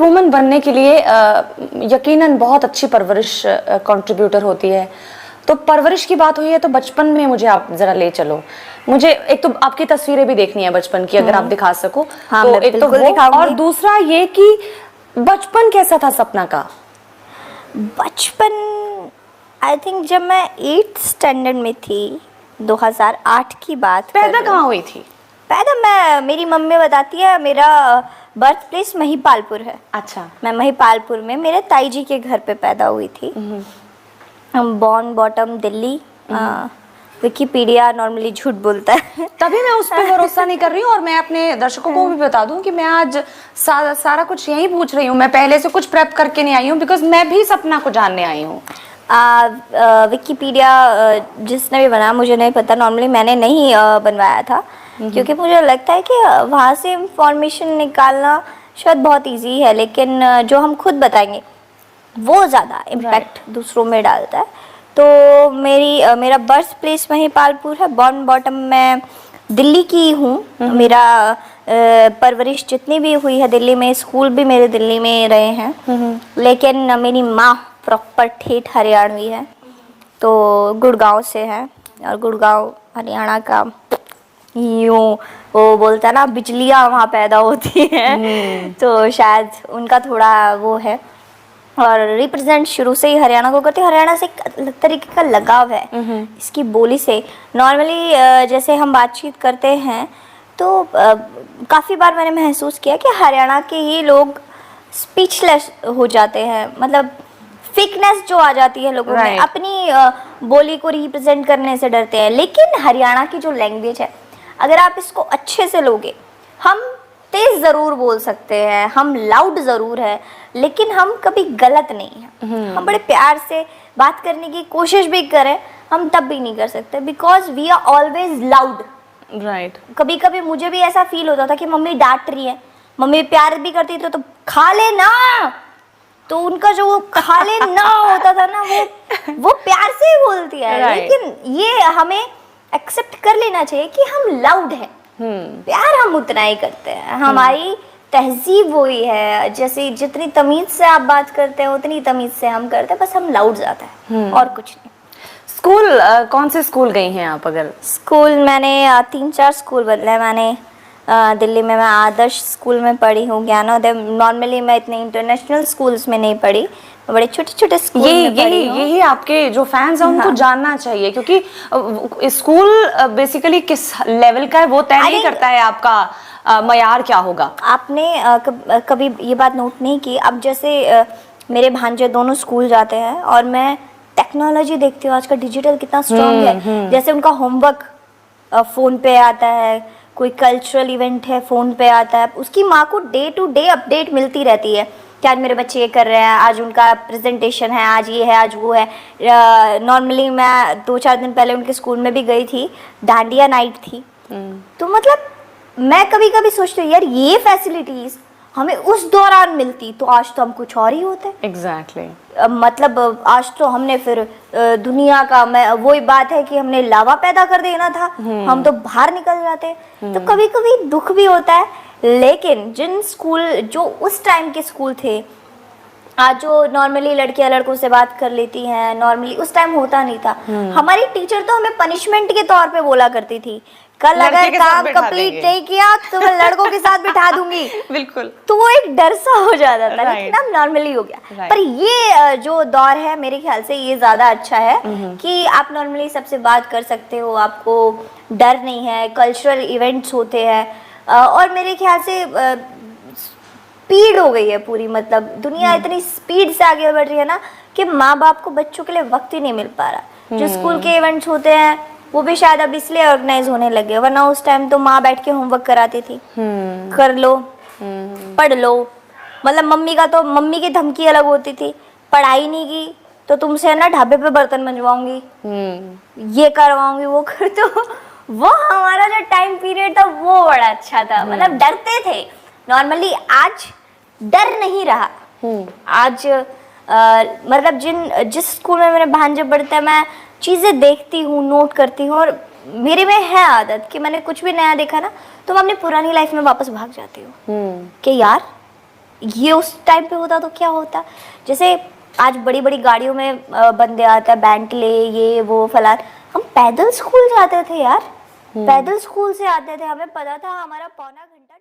Woman बनने के लिए यकीनन बहुत अच्छी परवरिश कंट्रीब्यूटर होती है। तो परवरिश की बात हुई है तो बचपन में मुझे आप जरा ले चलो। मुझे एक तो आपकी तस्वीरें भी देखनी है बचपन की, अगर आप दिखा सको। हाँ, तो मैं एक तो बिल्कुल वो, दिखाऊंगी। और दूसरा ये कि बचपन कैसा था सपना का? बचपन आई थिंक जब मैं 8th स्टैंडर्ड में थी, 2008 की बात कर पैदा रही हूँ। कहाँ हुई थी? पैदा मेरी मम्मी बताती है, मेरा बर्थ प्लेस महिपालपुर है। अच्छा। मैं महिपालपुर में मेरे ताई जी के घर पे पैदा हुई थी। हम born bottom Delhi. Wikipedia normally झूठ बोलता है। तभी मैं उस पर भरोसा नहीं कर रही हूँ, और मैं अपने दर्शकों को भी बता दूं कि मैं आज सारा कुछ यही पूछ रही हूँ। मैं पहले से कुछ प्रेप करके नहीं आई हूँ, बिकॉज मैं भी सपना को जानने आई हूँ। विकिपीडिया जिसने भी बनाया मुझे नहीं पता, नॉर्मली मैंने नहीं बनवाया था, क्योंकि मुझे लगता है कि वहाँ से इंफॉर्मेशन निकालना शायद बहुत इजी है, लेकिन जो हम खुद बताएंगे वो ज़्यादा इम्पैक्ट दूसरों में डालता है। तो मेरा बर्थ प्लेस महिपालपुर है। बॉर्न बॉटम मैं दिल्ली की हूँ। मेरा परवरिश जितनी भी हुई है दिल्ली में, स्कूल भी मेरे दिल्ली में रहे हैं, लेकिन मेरी माँ प्रॉपर ठेठ हरियाणवी है, तो गुड़गांव से है। और गुड़गांव हरियाणा का यूँ वो बोलता है ना, बिजलियाँ वहाँ पैदा होती हैं। तो शायद उनका थोड़ा वो है, और रिप्रेजेंट शुरू से ही हरियाणा को करते हैं। हरियाणा से एक अलग तरीके का लगाव है इसकी बोली से। नॉर्मली जैसे हम बातचीत करते हैं तो काफ़ी बार मैंने महसूस किया कि हरियाणा के ही लोग स्पीचलेस हो जाते हैं, मतलब फेकनेस जो आ जाती है लोगों में, अपनी बोली को रिप्रेजेंट करने से डरते हैं। लेकिन हरियाणा की जो लैंग्वेज है, अगर आप इसको अच्छे से लोगे, हम तेज ज़रूर बोल सकते हैं, हम लाउड ज़रूर है, लेकिन हम कभी गलत नहीं हैं। हम बड़े प्यार से बात करने की कोशिश भी करें, हम तब भी नहीं कर सकते, because we are always loud. Right. कभी कभी मुझे भी ऐसा फील होता था कि मम्मी डांट रही है, मम्मी प्यार भी करती थी तो खा ले ना, तो उनका जो वो खा ले ना होता था ना, वो प्यार से ही बोलती है। लेकिन ये हमें एक्सेप्ट कर लेना चाहिए कि हम लाउड हैं। प्यार हम उतना ही करते हैं, हमारी तहजीब वही है। जैसे जितनी तमीज से आप बात करते हैं उतनी तमीज से हम करते हैं, बस हम लाउड ज्यादा है और कुछ नहीं। स्कूल कौन से स्कूल गई हैं आप? अगर स्कूल मैंने 3-4 स्कूल बदले। मैंने दिल्ली में मैं आदर्श स्कूल में पढ़ी हूँ, ज्ञानोदय। नॉर्मली मैं इतने इंटरनेशनल स्कूल्स में नहीं पढ़ी, मैं बड़े छोटे छोटे स्कूल में पढ़ी हूँ। यही आपके जो फैंस हैं उनको जानना चाहिए, क्योंकि स्कूल बेसिकली किस लेवल का है वो तय नहीं करता है आपका मयार क्या होगा। आपने कभी ये बात नोट नहीं की? अब जैसे मेरे भांजे दोनों स्कूल जाते हैं और मैं टेक्नोलॉजी देखती हूँ, आज का डिजिटल कितना स्ट्रांग है। जैसे उनका होमवर्क फ़ोन पे आता है, कोई कल्चरल इवेंट है फ़ोन पे आता है, उसकी माँ को डे टू डे अपडेट मिलती रहती है कि आज मेरे बच्चे ये कर रहे हैं, आज उनका प्रेजेंटेशन है, आज ये है, आज वो है। नॉर्मली मैं 2-4 दिन पहले उनके स्कूल में भी गई थी, डांडिया नाइट थी। तो मतलब मैं कभी कभी सोचती हूँ यार, ये फैसिलिटीज़ हमें उस दौरान मिलती तो आज तो हम कुछ और ही होते। एग्जैक्टली। मतलब आज तो हमने फिर दुनिया का, वही बात है कि हमने लावा पैदा कर देना था, हम तो बाहर निकल जाते। तो कभी कभी दुख भी होता है, लेकिन जिन स्कूल जो उस टाइम के स्कूल थे, आज जो नॉर्मली लड़कियां लड़कों से बात कर लेती हैं, नॉर्मली उस टाइम होता नहीं था। हमारी टीचर तो हमें पनिशमेंट के तौर पे बोला करती थी, कल अगर काम कंप्लीट नहीं किया तो मैं लड़कों के साथ बिठा दूंगी। बिल्कुल। तो वो एक डर सा हो जाता था, लेकिन अब नॉर्मली हो गया। पर ये जो दौर है मेरे ख्याल से ये ज्यादा अच्छा है कि आप नॉर्मली सबसे बात कर सकते हो, आपको डर नहीं है, कल्चरल इवेंट्स होते हैं। और मेरे ख्याल से स्पीड हो गई है पूरी, मतलब दुनिया इतनी स्पीड से आगे बढ़ रही है ना कि माँ बाप को बच्चों के लिए वक्त ही नहीं मिल पा रहा। जो स्कूल के इवेंट्स होते हैं वो भी शायद अब इसलिए ऑर्गेनाइज होने लगे, वरना उस टाइम तो माँ बैठ के होमवर्क कराती थी, कर लो, पढ़ लो। मतलब मम्मी की धमकी अलग होती थी, पढ़ाई नहीं की तो तुमसे ना ढाबे पे बर्तन मंजवाऊंगी, ये करवाऊंगी, वो कर। तो वो हमारा जो टाइम पीरियड था वो बड़ा अच्छा था, मतलब डरते थे। नॉर्मली आज डर नहीं रहा। आज मतलब जिस स्कूल में मेरे भांजे पढ़ते हैं, मैं चीज़ें देखती हूँ, नोट करती हूँ, और मेरे में है आदत कि मैंने कुछ भी नया देखा ना तो मैं अपनी पुरानी लाइफ में वापस भाग जाती हूँ कि यार ये उस टाइम पे होता तो क्या होता। जैसे आज बड़ी बड़ी गाड़ियों में बंदे आते हैं, बेंटले ये वो फलान, हम पैदल स्कूल जाते थे यार, पैदल स्कूल से आते थे, हमें पता था हमारा पौना घंटा